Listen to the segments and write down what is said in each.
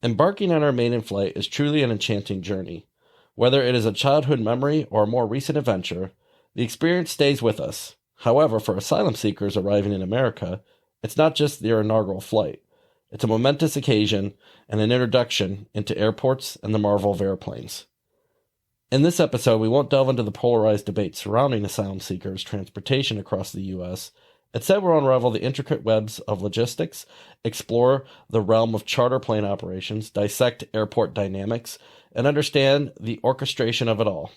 Embarking on our maiden flight is truly an enchanting journey. Whether it is a childhood memory or a more recent adventure, the experience stays with us. However, for asylum seekers arriving in America, it's not just their inaugural flight. It's a momentous occasion and an introduction into airports and the marvel of airplanes. In this episode, we won't delve into the polarized debate surrounding asylum seekers' transportation across the U.S. Instead, we'll unravel the intricate webs of logistics, explore the realm of charter plane operations, dissect airport dynamics, and understand the orchestration of it all.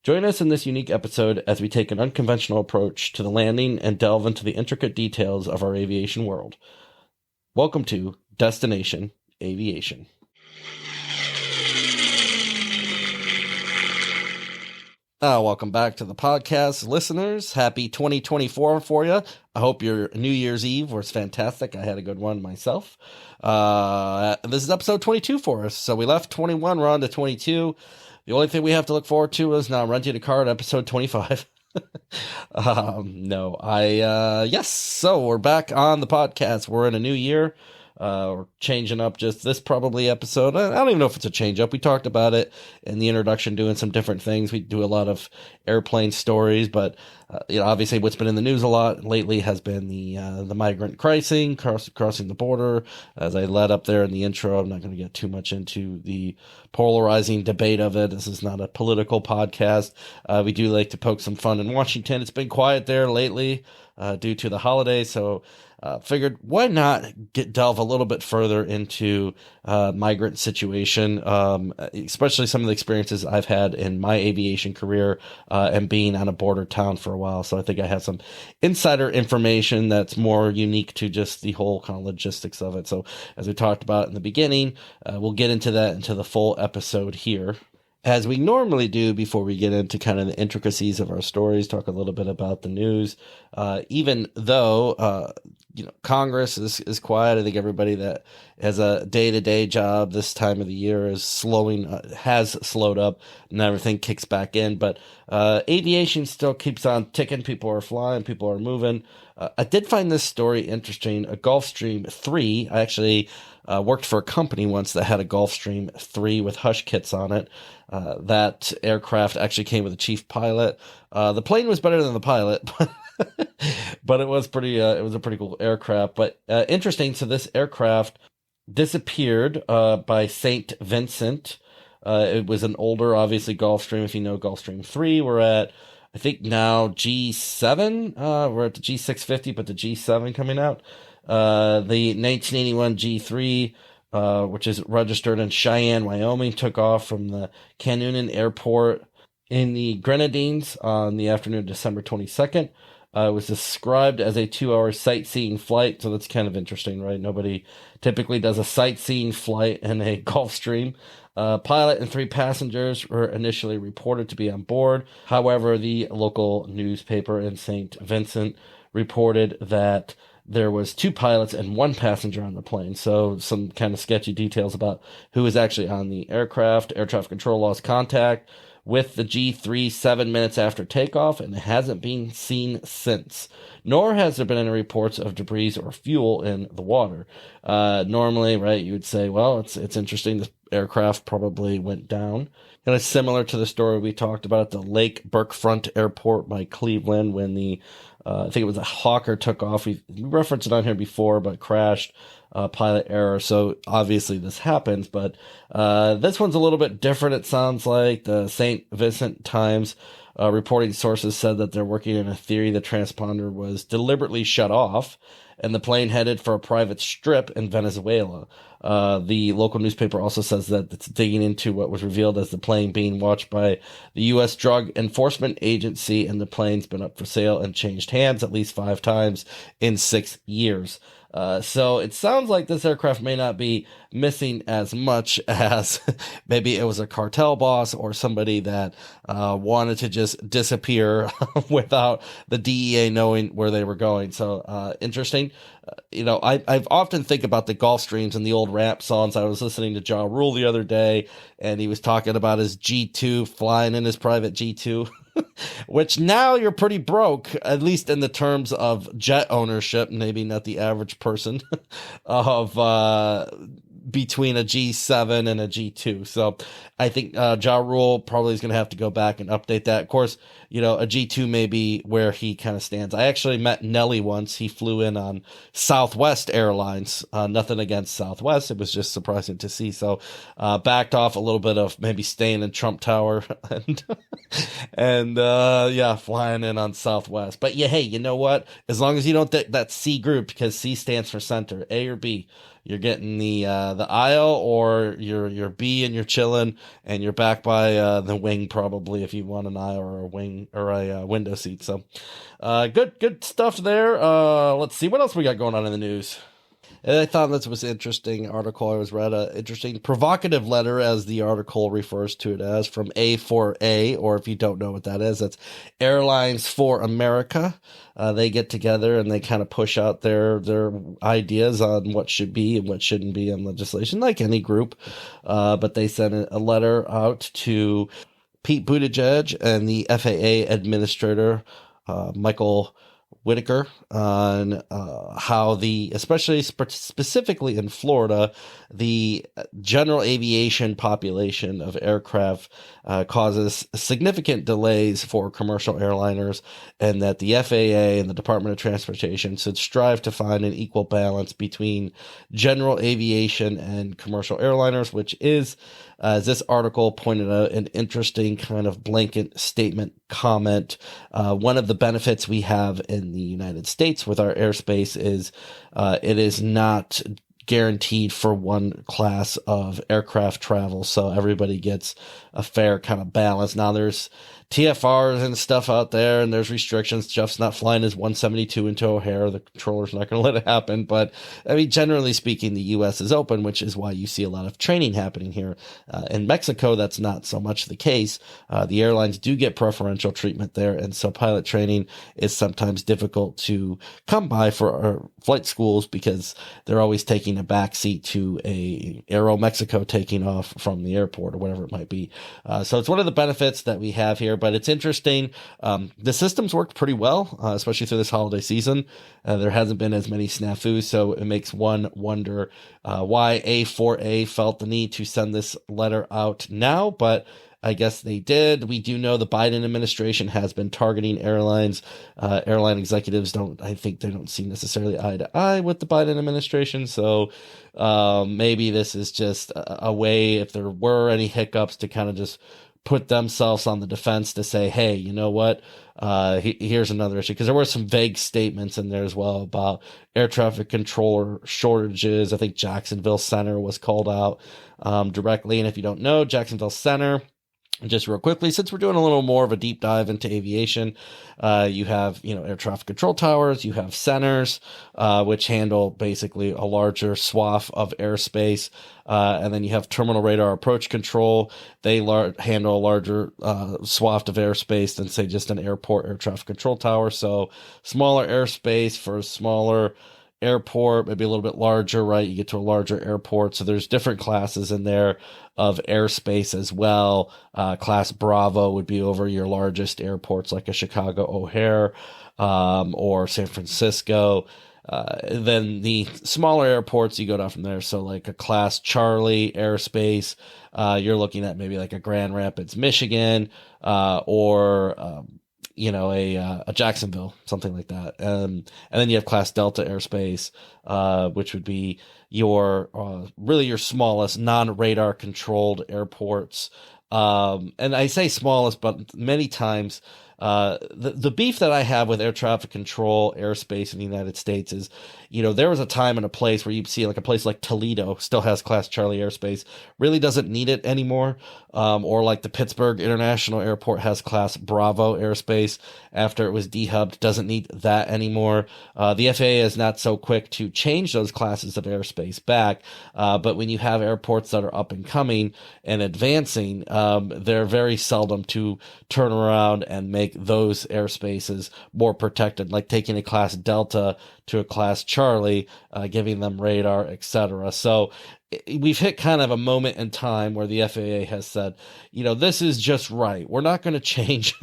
Join us in this unique episode as we take an unconventional approach to the landing and delve into the intricate details of our aviation world. Welcome to Destination-Aviation. Welcome back to the podcast, listeners. Happy 2024 for you. I hope your New Year's Eve was fantastic. I had a good one myself. This is episode 22 for us. So we left 21, we're on to 22. The only thing we have to look forward to is now renting a car at episode 25. Yes, so we're back on the podcast. We're in a new year. We're changing up just this probably episode. I don't even know if it's a change up. We talked about it in the introduction, doing some different things. We do a lot of airplane stories, but obviously what's been in the news a lot lately has been the migrant crossing the border. As I led up there in the intro, I'm not going to get too much into the polarizing debate of it. This is not a political podcast. We do like to poke some fun in Washington. It's been quiet there lately due to the holidays, so figured why not delve a little bit further into migrant situation, especially some of the experiences I've had in my aviation career and being on a border town for a while. So I think I have some insider information that's more unique to just the whole kind of logistics of it. So as we talked about in the beginning, we'll get into that into the full episode here. As we normally do before we get into kind of the intricacies of our stories, talk a little bit about the news. Even though, Congress is quiet, I think everybody that has a day-to-day job this time of the year is has slowed up, and everything kicks back in. But aviation still keeps on ticking. People are flying, people are moving. I did find this story interesting. A Gulfstream 3, I actually worked for a company once that had a Gulfstream 3 with hush kits on it. That aircraft actually came with a chief pilot. The plane was better than the pilot, but it was it was a pretty cool aircraft. But interesting, so this aircraft disappeared by St. Vincent. It was an older, obviously, Gulfstream. If you know Gulfstream 3, we're at, I think now G7. We're at the G650, but the G7 coming out. The 1981 G3, which is registered in Cheyenne, Wyoming, took off from the Canoonan Airport in the Grenadines on the afternoon of December 22nd. It was described as a 2-hour sightseeing flight, so that's kind of interesting, right? Nobody typically does a sightseeing flight in a Gulfstream. Pilot and 3 passengers were initially reported to be on board. However, the local newspaper in St. Vincent reported that there was 2 pilots and 1 passenger on the plane. So some kind of sketchy details about who was actually on the aircraft. Air traffic control lost contact with the G3 7 minutes after takeoff, and it hasn't been seen since. Nor has there been any reports of debris or fuel in the water. Normally, right, you would say, well, it's interesting. This aircraft probably went down. And it's similar to the story we talked about at the Lake Burkefront Airport by Cleveland when I think it was a Hawker took off. We referenced it on here before, but crashed, pilot error. So obviously this happens, but this one's a little bit different. It sounds like the St. Vincent Times reporting sources said that they're working in a theory the transponder was deliberately shut off and the plane headed for a private strip in Venezuela. The local newspaper also says that it's digging into what was revealed as the plane being watched by the U.S. Drug Enforcement Agency, and the plane's been up for sale and changed hands at least 5 times in 6 years. So it sounds like this aircraft may not be missing as much as maybe it was a cartel boss or somebody that wanted to just disappear without the DEA knowing where they were going. So interesting. I've often think about the Gulfstreams and the old rap songs. I was listening to Ja Rule the other day, and he was talking about his G2, flying in his private G2. Which now you're pretty broke, at least in the terms of jet ownership, maybe not the average person, of between a G7 and a G2. So I think Ja Rule probably is going to have to go back and update that. Of course, a G2 may be where he kind of stands. I actually met Nelly once. He flew in on Southwest Airlines. Nothing against Southwest. It was just surprising to see. So backed off a little bit of maybe staying in Trump Tower and flying in on Southwest. But yeah, hey, you know what? As long as you don't that C group, because C stands for center, A or B. You're getting the aisle, or you're B and you're chilling, and you're back by the wing probably if you want an aisle or a wing or a window seat. So good stuff there. Let's see what else we got going on in the news. And I thought this was an interesting article I was read, an interesting provocative letter, as the article refers to it as, from A4A, or if you don't know what that is, that's Airlines for America. They get together and they kind of push out their ideas on what should be and what shouldn't be in legislation, like any group. But they sent a letter out to Pete Buttigieg and the FAA administrator, Michael Whitaker, on how especially specifically in Florida, the general aviation population of aircraft causes significant delays for commercial airliners, and that the FAA and the Department of Transportation should strive to find an equal balance between general aviation and commercial airliners, which is, as this article pointed out, an interesting kind of blanket statement comment. One of the benefits we have in the United States with our airspace is it is not guaranteed for one class of aircraft travel, so everybody gets a fair kind of balance. Now there's TFRs and stuff out there, and there's restrictions. Jeff's not flying his 172 into O'Hare. The controller's not going to let it happen. But, I mean, generally speaking, the U.S. is open, which is why you see a lot of training happening here. In Mexico, that's not so much the case. The airlines do get preferential treatment there, and so pilot training is sometimes difficult to come by for our flight schools, because they're always taking a backseat to a Aero Mexico taking off from the airport or whatever it might be. So it's one of the benefits that we have here. But it's interesting. The system's worked pretty well, especially through this holiday season. There hasn't been as many snafus, so it makes one wonder why A4A felt the need to send this letter out now, but I guess they did. We do know the Biden administration has been targeting airlines. Airline executives I think they don't see necessarily eye to eye with the Biden administration. So maybe this is just a way, if there were any hiccups, to kind of just put themselves on the defense to say, hey, you know what? Here's another issue. Because there were some vague statements in there as well about air traffic controller shortages. I think Jacksonville Center was called out directly. And if you don't know, Jacksonville Center, just real quickly, since we're doing a little more of a deep dive into aviation, you have, air traffic control towers, you have centers, which handle basically a larger swath of airspace. And then you have terminal radar approach control. They handle a larger swath of airspace than, say, just an airport air traffic control tower. So smaller airspace for a smaller airport, maybe a little bit larger, right? You get to a larger airport. So there's different classes in there of airspace as well. Class Bravo would be over your largest airports like a Chicago O'Hare or San Francisco. Then the smaller airports, you go down from there. So like a Class Charlie airspace, you're looking at maybe like a Grand Rapids, Michigan, or a Jacksonville, something like that. And then you have Class Delta airspace, which would be your really your smallest non-radar controlled airports. And I say smallest, but many times the beef that I have with air traffic control airspace in the United States is, there was a time and a place where you'd see like a place like Toledo still has Class Charlie airspace, really doesn't need it anymore. Or like the Pittsburgh International Airport has Class Bravo airspace after it was dehubbed, doesn't need that anymore. The FAA is not so quick to change those classes of airspace back. But when you have airports that are up and coming and advancing, they're very seldom to turn around and make those airspaces more protected, like taking a Class Delta to a Class Charlie, giving them radar, etc. So we've hit kind of a moment in time where the FAA has said, this is just right. We're not going to change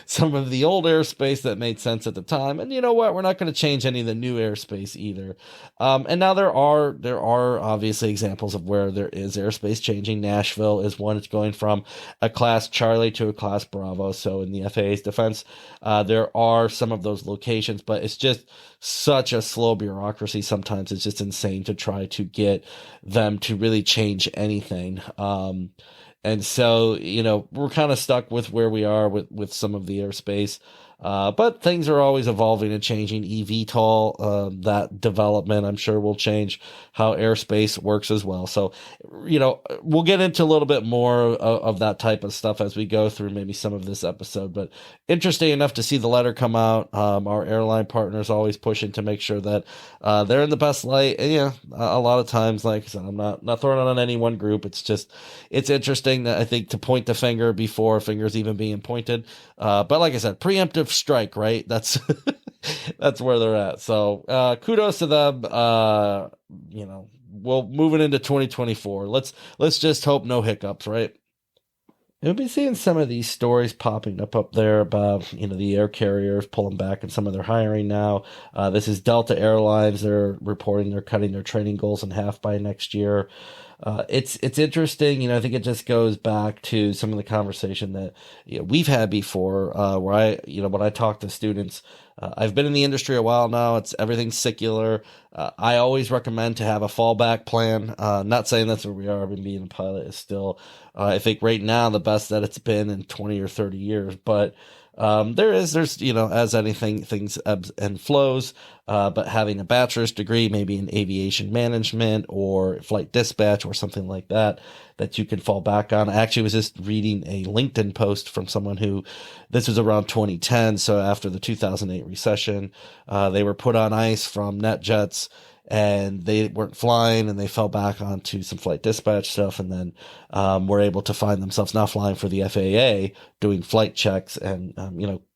some of the old airspace that made sense at the time. And you know what? We're not going to change any of the new airspace either. And now there are obviously examples of where there is airspace changing. Nashville is one. It's going from a class Charlie to a class Bravo. So in the FAA's defense, there are some of those locations, but it's just such a slow bureaucracy. Sometimes it's just insane to try to get them to really change anything. And so, we're kind of stuck with where we are with some of the airspace. But things are always evolving and changing. eVTOL, that development, I'm sure will change how airspace works as well. So, we'll get into a little bit more of that type of stuff as we go through maybe some of this episode. But interesting enough to see the letter come out. Our airline partners always pushing to make sure that they're in the best light. And a lot of times, like I said, I'm not throwing it on any one group. It's interesting that I think to point the finger before fingers even being pointed. But like I said, preemptive strike, right? That's that's where they're at. So kudos to them. We'll moving into 2024. Let's just hope no hiccups, right? We'll be seeing some of these stories popping up there about, the air carriers pulling back and some of their hiring now. This is Delta Airlines. They're reporting they're cutting their training goals in half by next year. It's interesting. I think it just goes back to some of the conversation that we've had before, where when I talk to students, I've been in the industry a while now. Everything's secular. I always recommend to have a fallback plan. Not saying that's where we are. Being a pilot is still, I think right now the best that it's been in 20 or 30 years, but there's, as anything, things ebbs and flows, but having a bachelor's degree, maybe in aviation management or flight dispatch or something like that you can fall back on. I actually was just reading a LinkedIn post from someone this was around 2010. So after the 2008 recession, they were put on ice from NetJets and they weren't flying and they fell back onto some flight dispatch stuff. And then, were able to find themselves now flying for the FAA doing flight checks and,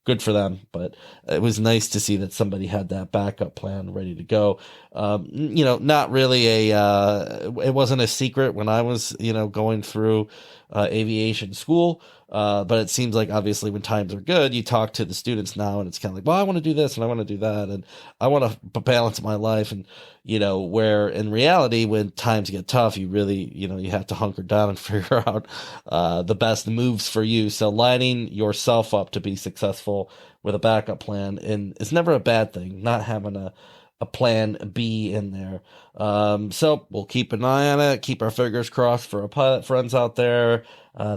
good for them. But it was nice to see that somebody had that backup plan ready to go. Not really it wasn't a secret when I was, going through, aviation school. But it seems like obviously when times are good, you talk to the students now and it's kind of like, well, I want to do this and I want to do that. And I want to balance my life. And, where in reality, when times get tough, you really, you have to hunker down and figure out, the best moves for you. So lining yourself up to be successful with a backup plan is never a bad thing, not having a plan B in there. So we'll keep an eye on it, keep our fingers crossed for our pilot friends out there.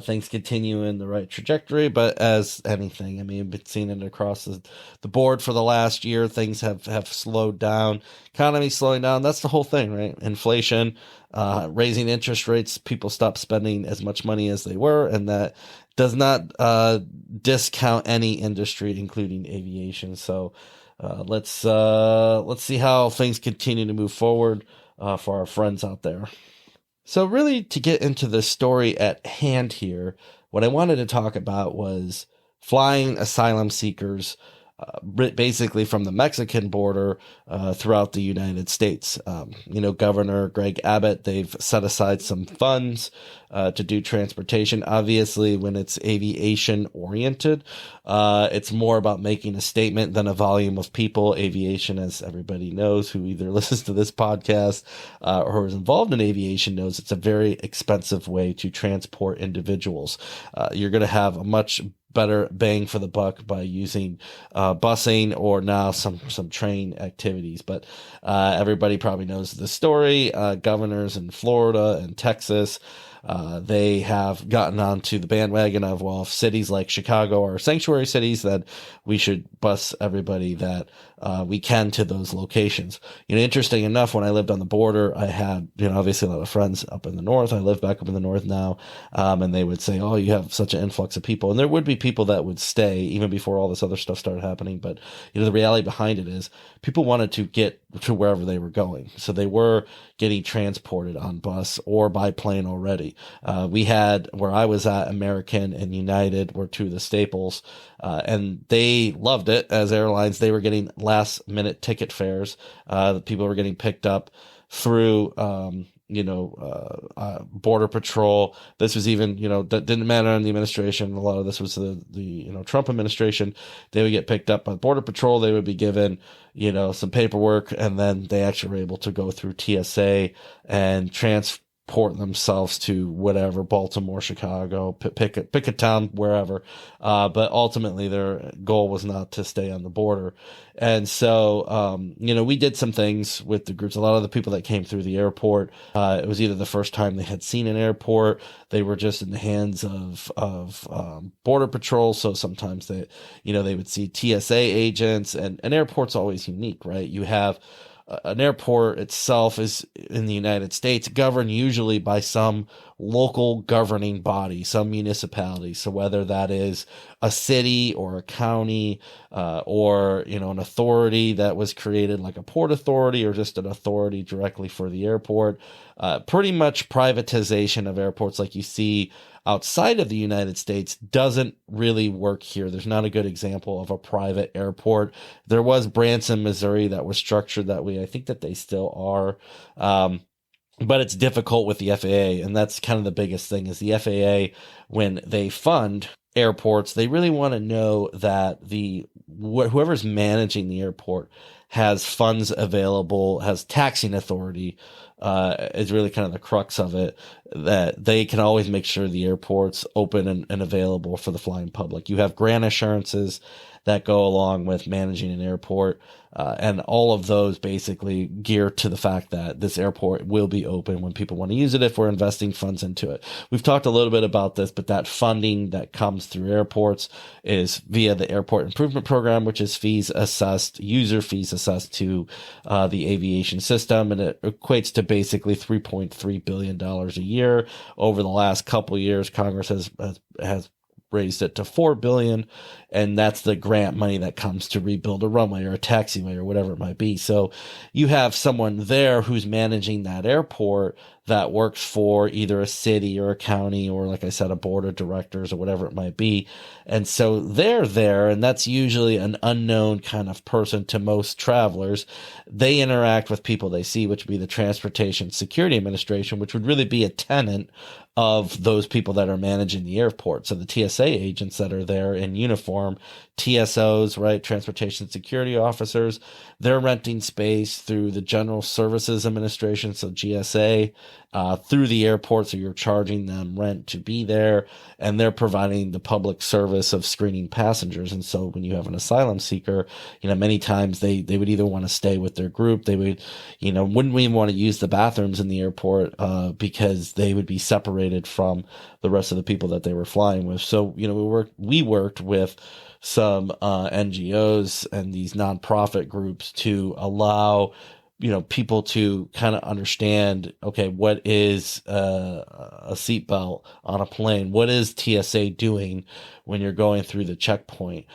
Things continue in the right trajectory, but as anything, we've been seeing it across the board for the last year. Things have slowed down, economy slowing down. That's the whole thing, right? Inflation, raising interest rates, people stop spending as much money as they were. And that does not, discount any industry, including aviation. So, let's see how things continue to move forward, for our friends out there. So really, to get into the story at hand here, what I wanted to talk about was flying asylum seekers, basically from the Mexican border, throughout the United States. Governor Greg Abbott, they've set aside some funds, to do transportation. Obviously, when it's aviation oriented, it's more about making a statement than a volume of people. Aviation, as everybody knows, who either listens to this podcast, or is involved in aviation, knows it's a very expensive way to transport individuals. You're going to have a much better bang for the buck by using busing or now some train activities. But everybody probably knows the story. Governors in Florida and Texas, they have gotten onto the bandwagon of, well, if cities like Chicago are sanctuary cities, that we should bus everybody that we can to those locations. Interesting enough, when I lived on the border, I had, obviously a lot of friends up in the north. I live back up in the north now. And they would say, oh, you have such an influx of people. And there would be people that would stay even before all this other stuff started happening. But, the reality behind it is people wanted to get to wherever they were going. So they were getting transported on bus or by plane already. We had, where I was at, American and United were two of the staples. And they loved it as airlines. They were getting last minute ticket fares. The people were getting picked up through, Border Patrol. This was even, that didn't matter in the administration. A lot of this was the Trump administration. They would get picked up by Border Patrol. They would be given, some paperwork, and then they actually were able to go through TSA and transport themselves to whatever, Baltimore, Chicago, pick a town, wherever. But ultimately their goal was not to stay on the border. And so, we did some things with the groups. A lot of the people that came through the airport, it was either the first time they had seen an airport, they were just in the hands of Border Patrol. So sometimes they would see TSA agents, and an airport's always unique, right? You have an airport itself is in the United States governed usually by some local governing body, some municipality. So whether that is a city or a county, or, an authority that was created like a port authority, or just an authority directly for the airport, pretty much privatization of airports like you see outside of the United States doesn't really work here. There's not a good example of a private airport. There was Branson, Missouri, that was structured that way. I think that they still are. But it's difficult with the FAA, and that's kind of the biggest thing is the FAA, when they fund airports, they really want to know that whoever's managing the airport has funds available, has taxing authority, is really kind of the crux of it, that they can always make sure the airport's open and available for the flying public. You have grant assurances that go along with managing an airport, and all of those basically gear to the fact that this airport will be open when people want to use it if we're investing funds into it. We've talked a little bit about this, but that funding that comes through airports is via the Airport Improvement Program, which is user fees assessed to the aviation system, and it equates to basically $3.3 billion a year. Over the last couple of years, Congress has raised it to $4 billion, and that's the grant money that comes to rebuild a runway or a taxiway or whatever it might be. So you have someone there who's managing that airport that works for either a city or a county, or, like I said, a board of directors or whatever it might be. And so they're there, and that's usually an unknown kind of person to most travelers. They interact with people they see, which would be the Transportation Security Administration, which would really be a tenant of those people that are managing the airport. So the TSA agents that are there in uniform, TSOs, right, Transportation Security Officers, they're renting space through the General Services Administration, so GSA, through the airport. So you're charging them rent to be there, and they're providing the public service of screening passengers. And so when you have an asylum seeker, many times they would either want to stay with their group. They would, wouldn't even want to use the bathrooms in the airport, because they would be separated from the rest of the people that they were flying with. So, we worked with some NGOs and these nonprofit groups to allow people to kind of understand, okay, what is a seatbelt on a plane? What is TSA doing when you're going through the checkpoint?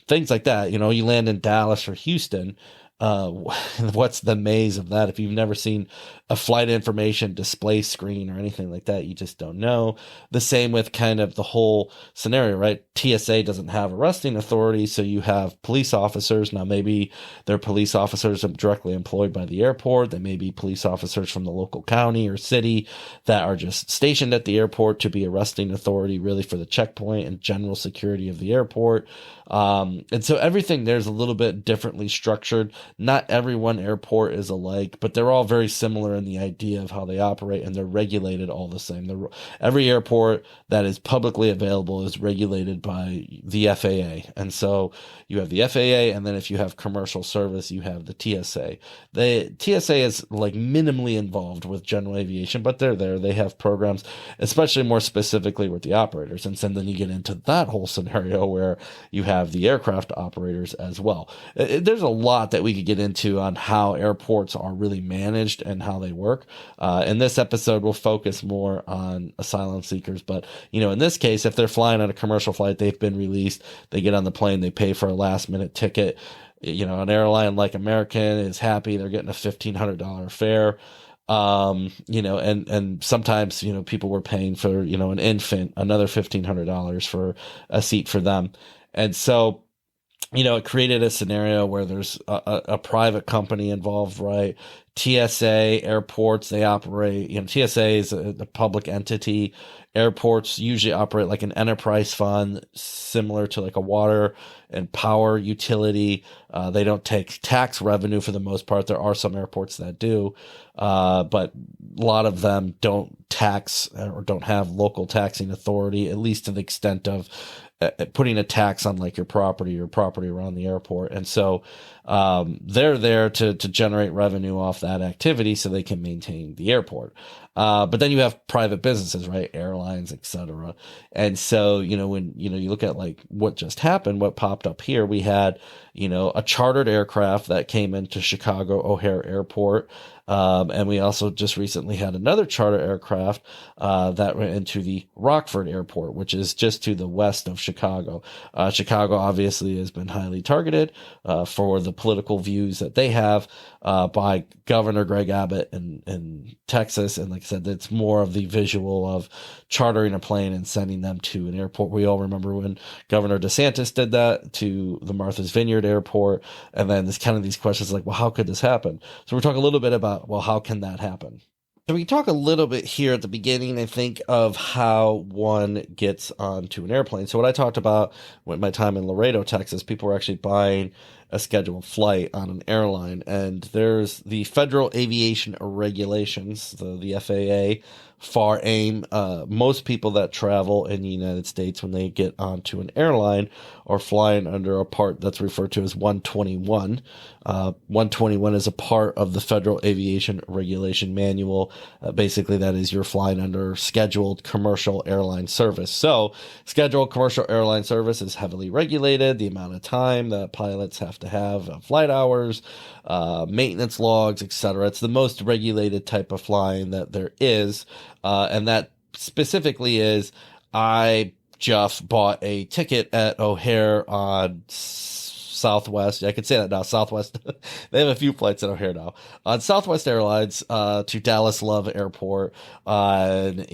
Things like that. You land in Dallas or Houston. What's the maze of that? If you've never seen a flight information display screen or anything like that, you just don't know. The same with kind of the whole scenario, right? TSA doesn't have arresting authority, so you have police officers. Now, maybe they're police officers directly employed by the airport. They may be police officers from the local county or city that are just stationed at the airport to be arresting authority, really, for the checkpoint and general security of the airport. And so everything there's a little bit differently structured. Not every one airport is alike, but they're all very similar in the idea of how they operate, and they're regulated all the same. Every airport that is publicly available is regulated by the FAA. And so you have the FAA, and then if you have commercial service, you have the TSA. The TSA is like minimally involved with general aviation, but they're there. They have programs, especially more specifically with the operators. And then you get into that whole scenario where you have the aircraft operators as well. There's a lot that we could get into on how airports are really managed and how they work. In this episode, we'll focus more on asylum seekers. But, in this case, if they're flying on a commercial flight, they've been released, they get on the plane, they pay for a last minute ticket. An airline like American is happy. They're getting a $1,500 fare. And sometimes, people were paying for, an infant, another $1,500 for a seat for them. And so, it created a scenario where there's a private company involved, right? TSA, airports, they operate, TSA is a public entity. Airports usually operate like an enterprise fund, similar to like a water and power utility. They don't take tax revenue for the most part. There are some airports that do, but a lot of them don't tax or don't have local taxing authority, at least to the extent of putting a tax on like your property around the airport. And so they're there to generate revenue off that activity so they can maintain the airport. But then you have private businesses, right? Airlines, etc. And so, when, you look at like what just happened, what popped up here, we had, a chartered aircraft that came into Chicago O'Hare Airport. And we also just recently had another charter aircraft that went into the Rockford Airport, which is just to the west of Chicago. Chicago obviously has been highly targeted for the political views that they have by Governor Greg Abbott in Texas. And like I said, it's more of the visual of chartering a plane and sending them to an airport. We all remember when Governor DeSantis did that to the Martha's Vineyard Airport. And then there's kind of these questions like, well, how could this happen? So we're talking a little bit about, well, how can that happen? So we talk a little bit here at the beginning, I think, of how one gets onto an airplane. So what I talked about with my time in Laredo, Texas, people were actually buying a scheduled flight on an airline. And there's the Federal Aviation Regulations, the FAA, FAR AIM. Most people that travel in the United States, when they get onto an airline, are flying under a part that's referred to as 121. 121 is a part of the Federal Aviation Regulation Manual. Basically, that is you're flying under scheduled commercial airline service. So scheduled commercial airline service is heavily regulated. The amount of time that pilots have to have, flight hours, maintenance logs, etc. It's the most regulated type of flying that there is. And that specifically is, I just bought a ticket at O'Hare on Southwest. I could say that now. Southwest. They have a few flights at O'Hare now. On Southwest Airlines to Dallas Love Airport on,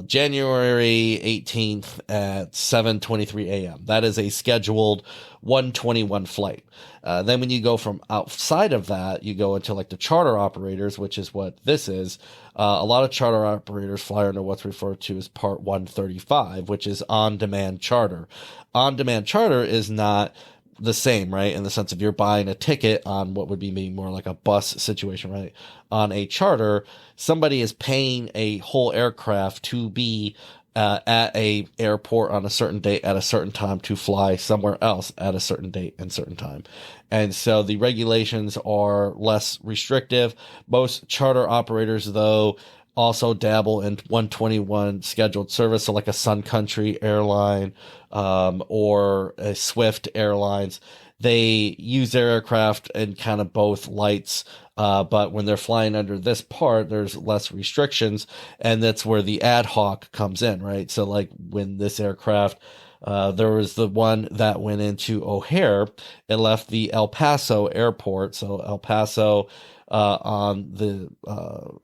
January 18th at 7:23 a.m. That is a scheduled 121 flight. Then when you go from outside of that, you go into like the charter operators, which is what this is. A lot of charter operators fly under what's referred to as Part 135, which is on-demand charter. On-demand charter is not the same, right? In the sense of you're buying a ticket on what would be maybe more like a bus situation, right? On a charter, somebody is paying a whole aircraft to be at a airport on a certain date at a certain time to fly somewhere else at a certain date and certain time. And so the regulations are less restrictive. Most charter operators, though, also dabble in 121 scheduled service. So like a Sun Country airline, or a Swift Airlines, they use their aircraft in kind of both lights. But when they're flying under this part, there's less restrictions, and that's where the ad hoc comes in, right? So like when this aircraft, there was the one that went into O'Hare, it left the El Paso airport. So El Paso, on the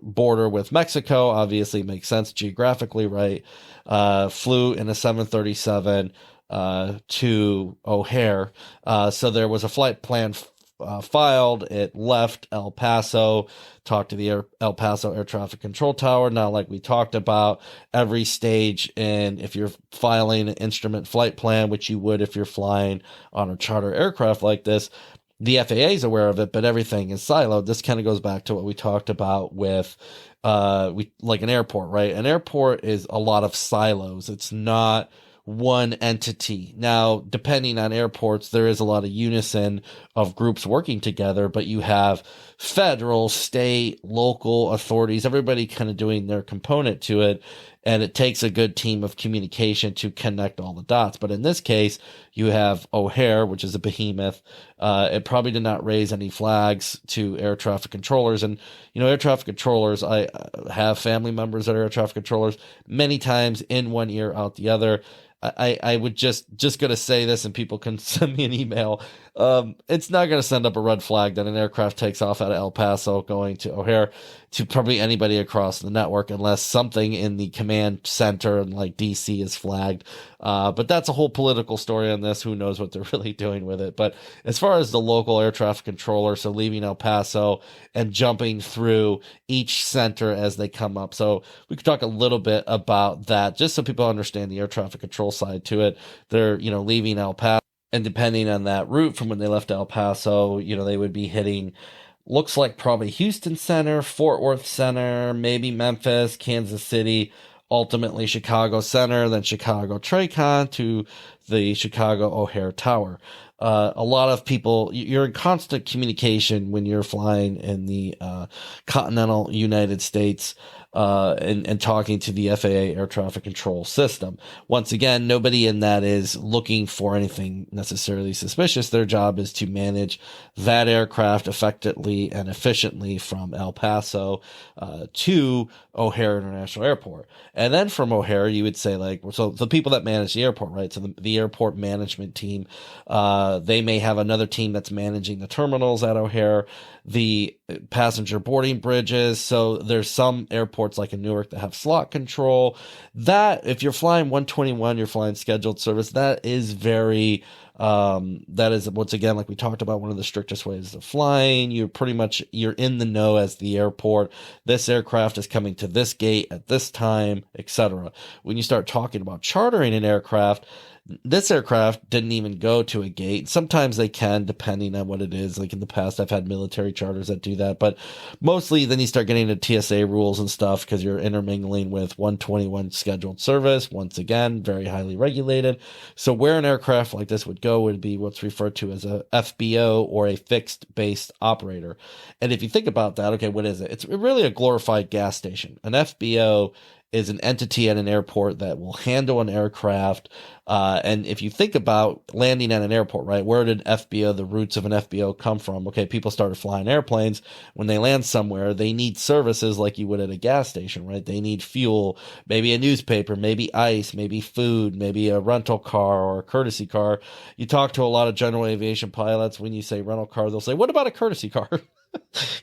border with Mexico, obviously makes sense geographically, right? Flew in a 737 to O'Hare. So there was a flight plan filed. It left El Paso, talked to the El Paso Air Traffic Control Tower. Now, like we talked about, every stage, and if you're filing an instrument flight plan, which you would if you're flying on a charter aircraft like this, the FAA is aware of it, but everything is siloed. This kind of goes back to what we talked about with like an airport, right? An airport is a lot of silos. It's not one entity. Now, depending on airports, there is a lot of unison of groups working together, but you have federal, state, local authorities, everybody kind of doing their component to it. And it takes a good team of communication to connect all the dots. But in this case, you have O'Hare, which is a behemoth. It probably did not raise any flags to air traffic controllers. And, air traffic controllers, I have family members that are air traffic controllers, many times in one ear, out the other. I would just going to say this, and people can send me an email. It's not going to send up a red flag that an aircraft takes off out of El Paso going to O'Hare. to probably anybody across the network unless something in the command center and like DC is flagged. But that's a whole political story on this. Who knows what they're really doing with it. But as far as the local air traffic controller, so leaving El Paso and jumping through each center as they come up. So we could talk a little bit about that just so people understand the air traffic control side to it. They're, leaving El Paso, and depending on that route from when they left El Paso, they would be hitting, looks like probably Houston Center, Fort Worth Center, maybe Memphis, Kansas City, ultimately Chicago Center, then Chicago Tracon to the Chicago O'Hare Tower. A lot of people, you're in constant communication when you're flying in the continental United States and talking to the FAA air traffic control system. Once again, nobody in that is looking for anything necessarily suspicious. Their job is to manage that aircraft effectively and efficiently from El Paso to O'Hare International Airport. And then from O'Hare, you would say so the people that manage the airport, right? So the airport management team, they may have another team that's managing the terminals at O'Hare, the passenger boarding bridges. So there's some airports like in Newark that have slot control. That, if you're flying 121, you're flying scheduled service, that is very, that is, once again, like we talked about, one of the strictest ways of flying. You're in the know as the airport. This aircraft is coming to this gate at this time, etc. When you start talking about chartering an aircraft, this aircraft didn't even go to a gate. Sometimes they can, depending on what it is. Like in the past, I've had military charters that do that, but mostly then you start getting into TSA rules and stuff because you're intermingling with 121 scheduled service. Once again, very highly regulated. So where an aircraft like this would go would be what's referred to as a FBO or a fixed base operator. And if you think about that, okay, what is it? It's really a glorified gas station. An FBO is an entity at an airport that will handle an aircraft. And if you think about landing at an airport, right, where did the roots of an FBO come from? Okay, people started flying airplanes. When they land somewhere, they need services like you would at a gas station, right? They need fuel, maybe a newspaper, maybe ice, maybe food, maybe a rental car or a courtesy car. You talk to a lot of general aviation pilots, when you say rental car, they'll say, what about a courtesy car?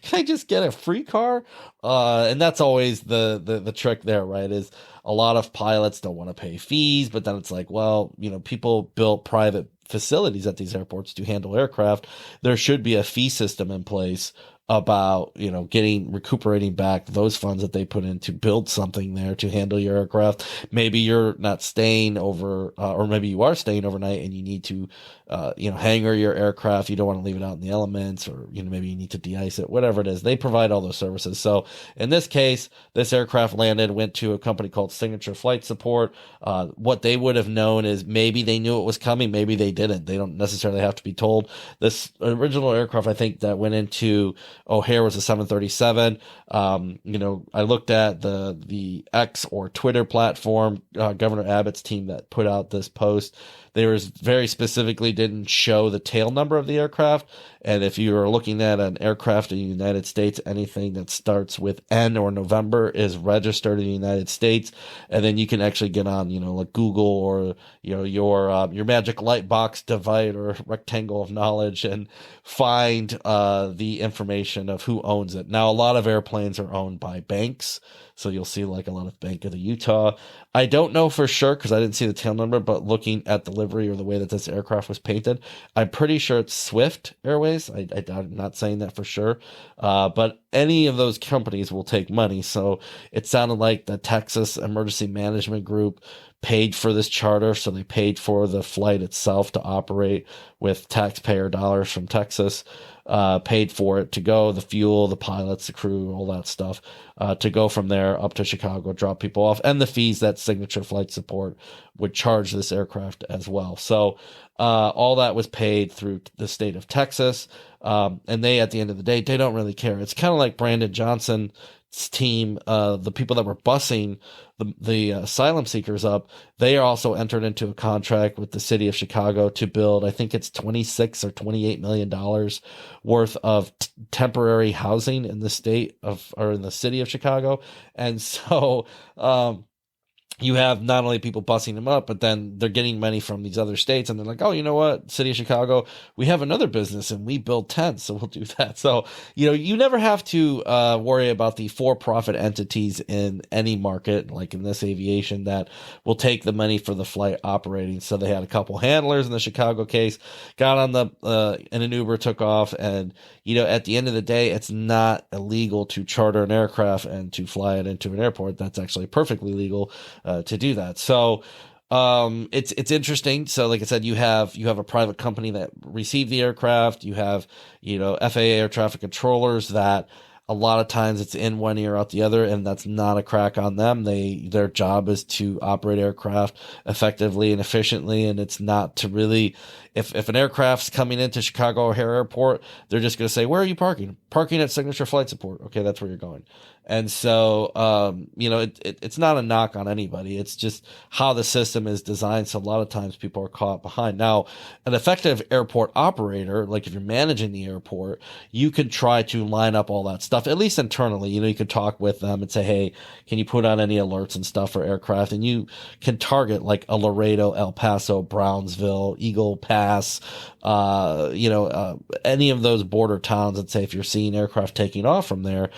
Can I just get a free car? And that's always the trick there, right? Is a lot of pilots don't want to pay fees, but then it's like, well, people built private facilities at these airports to handle aircraft. There should be a fee system in place about, recuperating back those funds that they put in to build something there to handle your aircraft. Maybe you're not staying over, or maybe you are staying overnight and you need to, hangar your aircraft. You don't want to leave it out in the elements, or, maybe you need to de-ice it, whatever it is. They provide all those services. So in this case, this aircraft went to a company called Signature Flight Support. What they would have known is maybe they knew it was coming. Maybe they didn't. They don't necessarily have to be told. This original aircraft, I think, that went into O'Hare was a 737. I looked at the X or Twitter platform, Governor Abbott's team that put out this post. They was very specifically didn't show the tail number of the aircraft. And if you are looking at an aircraft in the United States, anything that starts with N or November is registered in the United States. And then you can actually get on, like Google or, your magic light box device or rectangle of knowledge and find the information of who owns it. Now, a lot of airplanes are owned by banks. So you'll see like a lot of Bank of the Utah. I don't know for sure because I didn't see the tail number, but looking at the livery or the way that this aircraft was painted, I'm pretty sure it's Swift Airways. I'm not saying that for sure. But any of those companies will take money. So it sounded like the Texas Emergency Management Group paid for this charter. So they paid for the flight itself to operate with taxpayer dollars from Texas. Paid for it to go, the fuel, the pilots, the crew, all that stuff, to go from there up to Chicago, drop people off, and the fees that Signature Flight Support would charge this aircraft as well. So all that was paid through the state of Texas, and they, at the end of the day, they don't really care. It's kind of like Brandon Johnson's team, the people that were busing the asylum seekers up. They are also entered into a contract with the city of Chicago to build, I think it's $26 or $28 million worth of temporary housing in the state of, or in the city of Chicago. And so, you have not only people busing them up, but then they're getting money from these other states, and they're like, oh, you know what, City of Chicago, we have another business and we build tents, so we'll do that. So, you never have to worry about the for-profit entities in any market, like in this aviation, that will take the money for the flight operating. So they had a couple handlers in the Chicago case, got on in an Uber, took off, and at the end of the day, it's not illegal to charter an aircraft and to fly it into an airport. That's actually perfectly legal to do that. So it's interesting. So like I said, you have a private company that received the aircraft. You have FAA air traffic controllers that a lot of times it's in one ear out the other, and that's not a crack on them. Their job is to operate aircraft effectively and efficiently, and it's not to really, if an aircraft's coming into Chicago O'Hare Airport, they're just going to say, where are you parking? Parking at Signature Flight Support. Okay, that's where you're going. And so, it's not a knock on anybody. It's just how the system is designed. So a lot of times people are caught behind. Now, an effective airport operator, like if you're managing the airport, you can try to line up all that stuff, at least internally. You can talk with them and say, hey, can you put on any alerts and stuff for aircraft? And you can target like a Laredo, El Paso, Brownsville, Eagle Pass, any of those border towns, and say, if you're seeing aircraft taking off from there,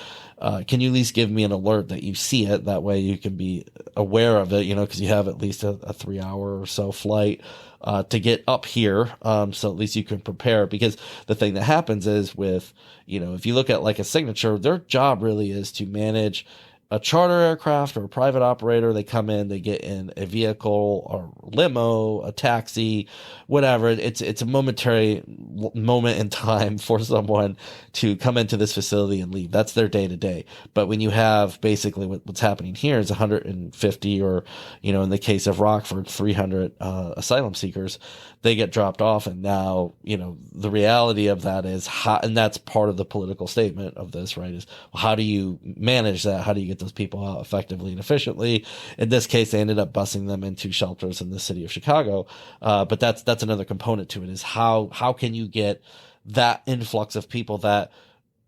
can you at least give me an alert that you see it? That way you can be aware of it, because you have at least a 3-hour or so flight to get up here. So at least you can prepare, because the thing that happens is with, if you look at like a Signature, their job really is to manage a charter aircraft or a private operator. They come in, they get in a vehicle or limo, a taxi, whatever. It's a momentary moment in time for someone to come into this facility and leave. That's their day to day. But when you have basically what's happening here is 150 or, in the case of Rockford, 300 asylum seekers, they get dropped off. And now, the reality of that is and that's part of the political statement of this, right? Is, well, how do you manage that? How do you get those people out effectively and efficiently? In this case, they ended up busing them into shelters in the city of Chicago. But that's another component to it, is how can you get that influx of people that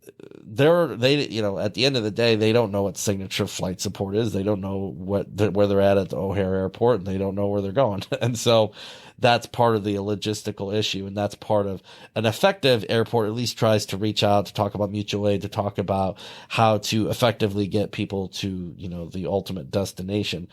at the end of the day, they don't know what Signature Flight Support is. They don't know where they're at the O'Hare Airport, and they don't know where they're going. And so that's part of the logistical issue. And that's part of an effective airport, at least tries to reach out, to talk about mutual aid, to talk about how to effectively get people to, the ultimate destination.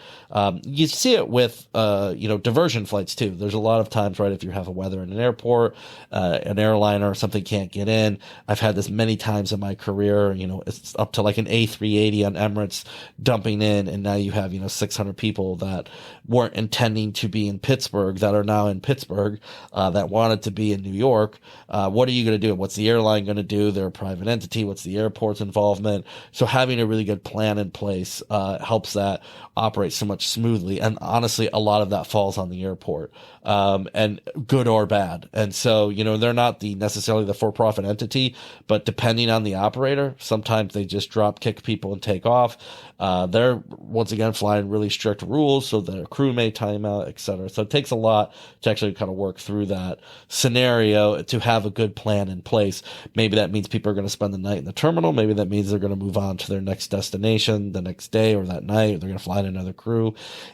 You see it with, diversion flights too. There's a lot of times, right, if you have a weather in an airport, an airliner or something can't get in. I've had this many times in my career, it's up to like an A380 on Emirates dumping in, and now you have, 600 people that weren't intending to be in Pittsburgh that are now in Pittsburgh, that wanted to be in New York. What are you going to do? What's the airline going to do? They're a private entity. What's the airport's involvement? So having a really good plan in place helps that operate so much smoothly. And honestly, a lot of that falls on the airport, and good or bad. And so, they're not necessarily the for-profit entity, but depending on the operator, sometimes they just drop kick people and take off. They're once again flying really strict rules, so their crew may time out, etc. So it takes a lot to actually kind of work through that scenario to have a good plan in place. Maybe that means people are going to spend the night in the terminal. Maybe that means they're going to move on to their next destination the next day or that night, or they're going to fly in another crew.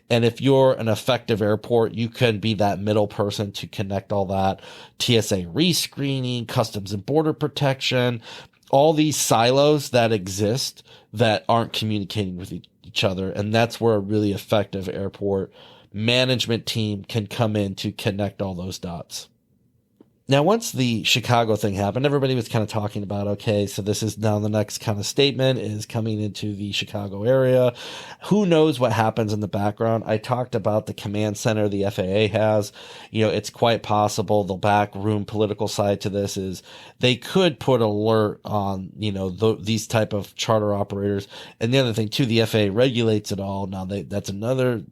And if you're an effective airport, you can be that middle person to connect all that. TSA rescreening, Customs and Border Protection, all these silos that exist that aren't communicating with each other. And that's where a really effective airport management team can come in to connect all those dots. Now, once the Chicago thing happened, everybody was kind of talking about, okay, so this is now the next kind of statement is coming into the Chicago area. Who knows what happens in the background? I talked about the command center the FAA has. It's quite possible the backroom political side to this is they could put alert on, these type of charter operators. And the other thing too, the FAA regulates it all. Now that's another,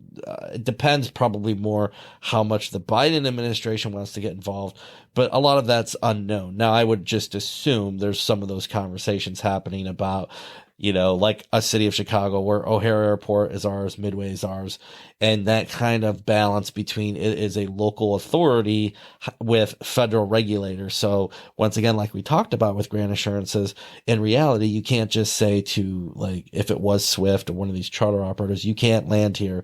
it depends probably more how much the Biden administration wants to get involved. But a lot of that's unknown. Now, I would just assume there's some of those conversations happening about like a city of Chicago where O'Hare Airport is ours, Midway is ours. And that kind of balance between it is a local authority with federal regulators. So once again, like we talked about with grant assurances, in reality, you can't just say to, like, if it was Swift or one of these charter operators, you can't land here.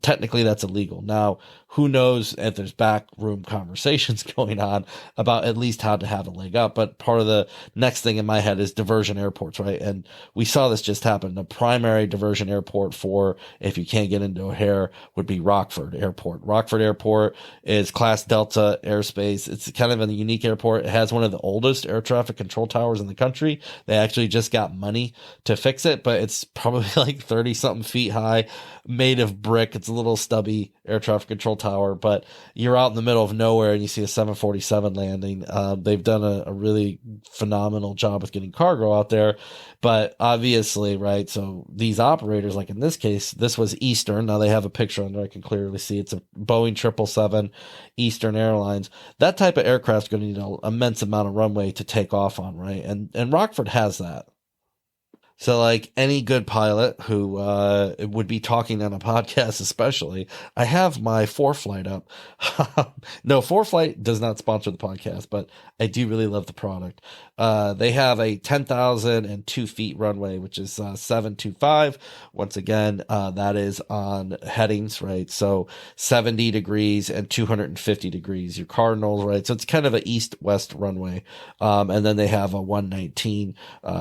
Technically, that's illegal. Now, who knows if there's backroom conversations going on about at least how to have a leg up. But part of the next thing in my head is diversion airports, right? And we saw this just happen. The primary diversion airport for if you can't get into O'Hare would be Rockford Airport. Rockford Airport is Class Delta airspace. It's kind of a unique airport. It has one of the oldest air traffic control towers in the country. They actually just got money to fix it, but it's probably like 30 something feet high, made of brick. It's a little stubby air traffic control tower, but you're out in the middle of nowhere and you see a 747 landing. They've done a really phenomenal job with getting cargo out there, but obviously, right, so these operators, like in this case, this was Eastern. Now they have a picture on there I can clearly see. It's a Boeing 777 Eastern Airlines. That type of aircraft is going to need an immense amount of runway to take off on, right? And Rockford has that. So, like any good pilot who would be talking on a podcast, especially, I have my ForeFlight up. No, ForeFlight does not sponsor the podcast, but I do really love the product. They have a 10,002 feet runway, which is 725. Once again, that is on headings, right? So 70 degrees and 250 degrees, your cardinals, right? So it's kind of an east-west runway. And then they have a 119,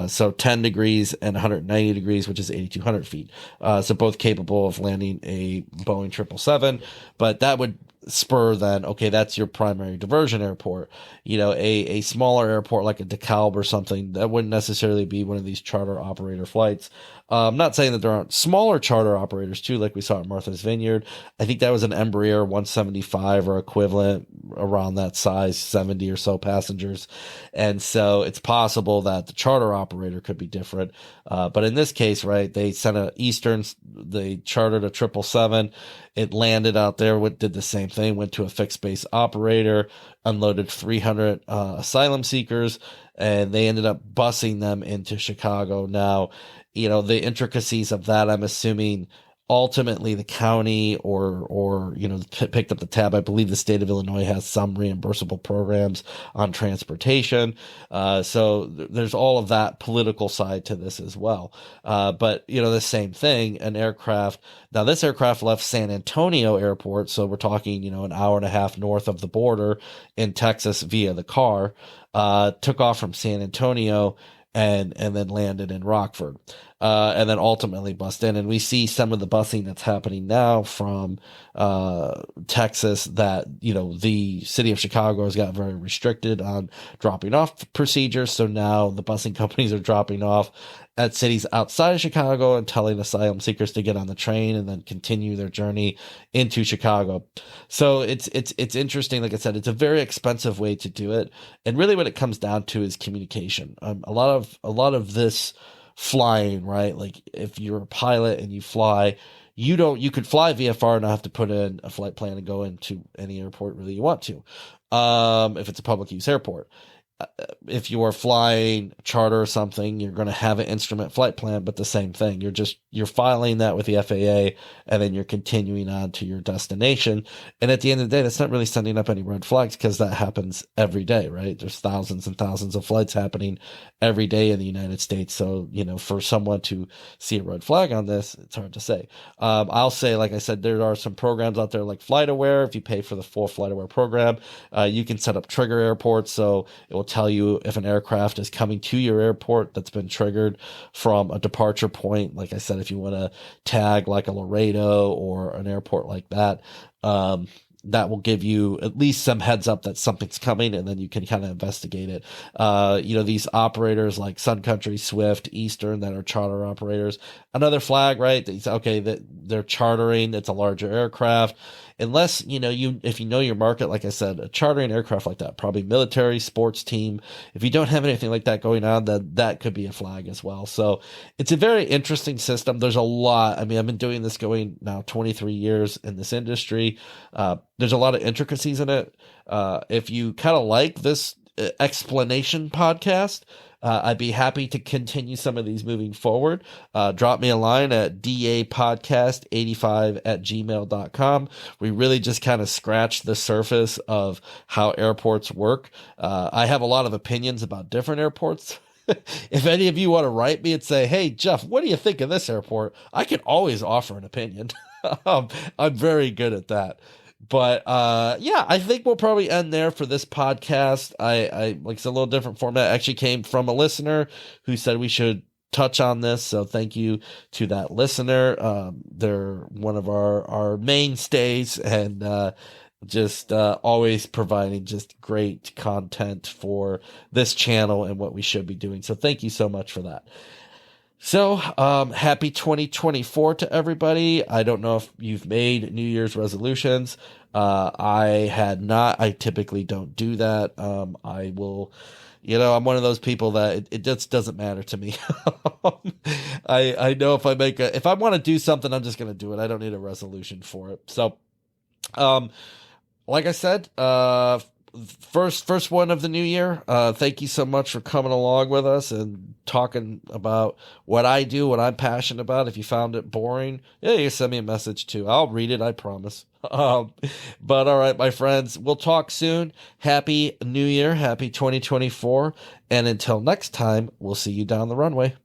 so 10 degrees and 190 degrees, which is 8,200 feet. So both capable of landing a Boeing 777, but that would spur then, okay, that's your primary diversion airport. A smaller airport like a DeKalb or something, that wouldn't necessarily be one of these charter operator flights. I'm not saying that there aren't smaller charter operators too, like we saw at Martha's Vineyard. I think that was an Embraer 175 or equivalent, around that size, 70 or so passengers. And so it's possible that the charter operator could be different. But in this case, right, they sent a Eastern, they chartered a 777. It landed out there, did the same thing, went to a fixed base operator, unloaded 300 asylum seekers, and they ended up busing them into Chicago. Now, the intricacies of that, I'm assuming ultimately the county or picked up the tab. I believe the state of Illinois has some reimbursable programs on transportation. So there's all of that political side to this as well. But the same thing, an aircraft. Now this aircraft left San Antonio Airport. So we're talking, an hour and a half north of the border in Texas via the car, took off from San Antonio and then landed in Rockford. And then ultimately bust in. And we see some of the busing that's happening now from Texas that, the city of Chicago has got very restricted on dropping off procedures. So now the busing companies are dropping off at cities outside of Chicago and telling asylum seekers to get on the train and then continue their journey into Chicago. So it's interesting. Like I said, it's a very expensive way to do it. And really what it comes down to is communication. A lot of this flying, right? Like if you're a pilot and you fly, you could fly VFR and not have to put in a flight plan and go into any airport really you want to. If it's a public use airport. If you are flying charter or something, you're going to have an instrument flight plan, but the same thing. You're filing that with the FAA and then you're continuing on to your destination. And at the end of the day, that's not really sending up any red flags because that happens every day, right? There's thousands and thousands of flights happening every day in the United States. So, for someone to see a red flag on this, it's hard to say. I'll say, like I said, there are some programs out there like FlightAware. If you pay for the full FlightAware program, you can set up trigger airports. So it will tell you if an aircraft is coming to your airport that's been triggered from a departure point. Like I said, if you want to tag like a Laredo or an airport like that, that will give you at least some heads up that something's coming, and then you can kind of investigate it. These operators like Sun Country, Swift, Eastern that are charter operators, another flag, right? That they're chartering, it's a larger aircraft. Unless, if you know your market, like I said, a chartering aircraft like that, probably military, sports team. If you don't have anything like that going on, then that could be a flag as well. So it's a very interesting system. There's a lot. I've been doing this going now 23 years in this industry. There's a lot of intricacies in it. If you kind of like this explanation podcast, I'd be happy to continue some of these moving forward. Drop me a line at dapodcast85@gmail.com. We really just kind of scratched the surface of how airports work. I have a lot of opinions about different airports. If any of you want to write me and say, hey, Jeff, what do you think of this airport? I can always offer an opinion. I'm very good at that. But yeah, I think we'll probably end there for this podcast. I like it's a little different format. Actually came from a listener who said we should touch on this. So thank you to that listener. They're one of our mainstays and just always providing just great content for this channel and what we should be doing. So thank you so much for that. So, happy 2024 to everybody. I don't know if you've made New Year's resolutions. I had not. I typically don't do that. I will, I'm one of those people that it just doesn't matter to me. I know if I want to do something, I'm just going to do it. I don't need a resolution for it. So, like I said, first one of the new year. Thank you so much for coming along with us and talking about what I do, what I'm passionate about. If you found it boring, yeah, you can send me a message too. I'll read it, I promise. But all right, my friends, we'll talk soon. Happy New Year, happy 2024, and until next time, we'll see you down the runway.